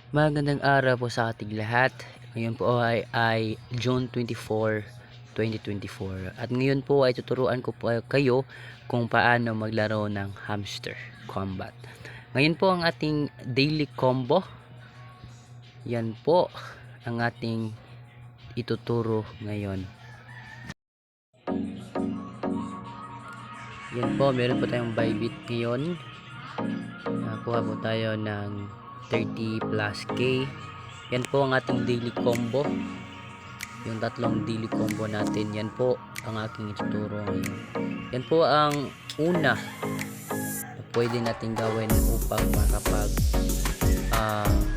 Magandang araw po sa ating lahat. Ngayon po ay June 24, 2024. At ngayon po ay tuturuan ko po kayo kung paano maglaro ng hamster combat. Ngayon po ang ating daily combo. Yan po ang ating ituturo ngayon. Yan po, meron po tayong Bybit ngayon. Nakuha po tayo ng 30 plus K. Yan po ang ating daily combo. Yung tatlong daily combo natin. Yan po ang aking ituturo ngayon. Yan po ang una na pwede natin gawin upang makapag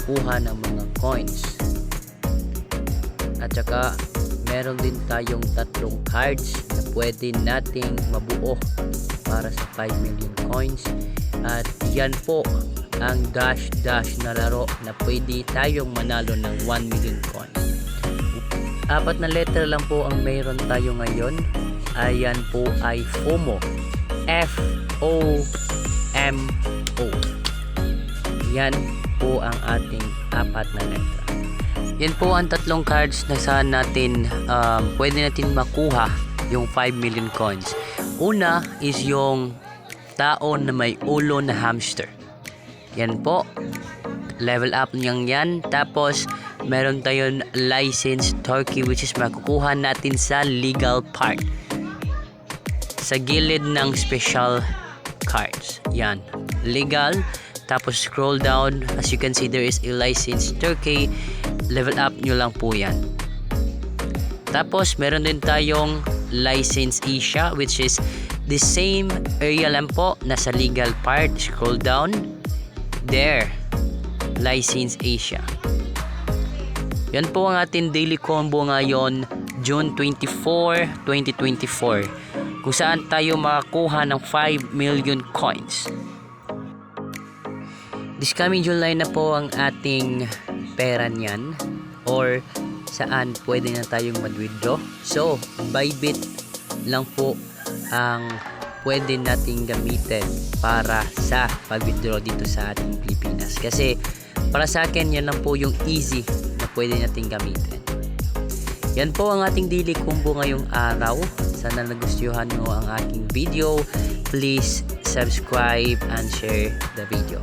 kuha ng mga coins. At saka meron din tayong tatlong cards na pwede nating mabuo para sa 5 million coins. At yan po ang dash na laro na pwede tayong manalo ng 1 million coins. 4 na letter lang po ang mayroon tayo ngayon. Ayan po ay FOMO. F-O-M-O. Yan po ang ating 4 na letra. Yan po ang tatlong cards na saan natin pwede natin makuha yung 5 million coins. Una is yung tao na may ulo na hamster. Yan po, level up niyang yan. Tapos meron tayong licensed turkey, which is makukuha natin sa legal part, sa gilid ng special cards. Yan, legal. Tapos scroll down, as you can see there is a licensed turkey. Level up nyo lang po yan. Tapos meron din tayong licensed Asia, which is the same area lang po, nasa legal part. Scroll down there, license Asia. Yan po ang ating daily combo ngayon, June 24, 2024, kung saan tayo makakuha ng 5 million coins. This coming July na po ang ating pera niyan, or saan pwede na tayong mag-withdraw. So Bybit lang po ang pwede nating gamitin para sa pag-withdraw dito sa ating Pilipinas. Kasi para sa akin, yan lang po yung easy na pwede nating gamitin. Yan po ang ating daily combo ngayong araw. Sana nagustuhan mo ang aking video. Please subscribe and share the video.